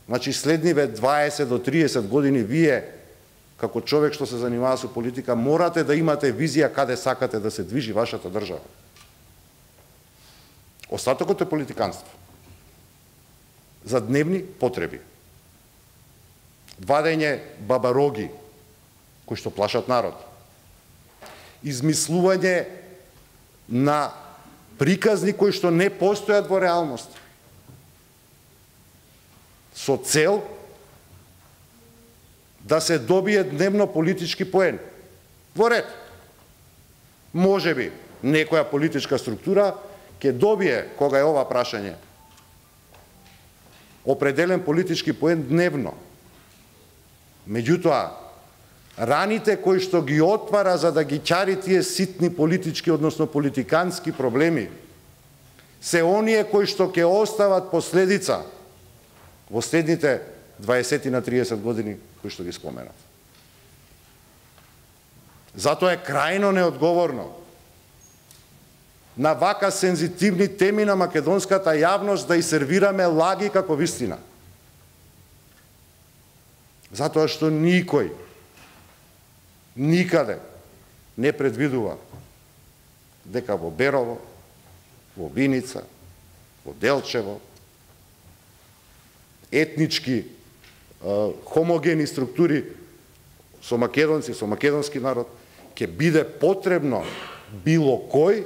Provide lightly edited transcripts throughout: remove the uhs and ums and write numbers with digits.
Значи следниве 20 до 30 години вие, како човек што се занимава со политика, морате да имате визија каде сакате да се движи вашата држава. Остатокот е политиканство. За дневни потреби. Вадење бабароги, кои што плашат народ. Измислување на приказни кои што не постојат во реалност. Со цел да се добие дневно политички поен. Во ред. Можеби некоја политичка структура ќе добие, кога е ова прашање, определен политички поен дневно. Меѓутоа, раните кои што ги отвара за да ги ќари тие ситни политички, односно политикански проблеми, се оние кои што ќе остават последица во следните 20 на 30 години кои што ги споменав. Затоа е крајно неодговорно на вака сензитивни теми на македонската јавност да и сервираме лаги како вистина. Затоа што никој никаде не предвидува дека во Берово, во Виница, во Делчево, етнички, хомогени структури со македонци, со македонски народ, ќе биде потребно било кој,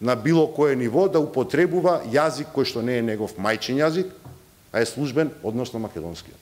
на било кое ниво, да употребува јазик кој што не е негов мајчин јазик, а е службен, односно македонскиот.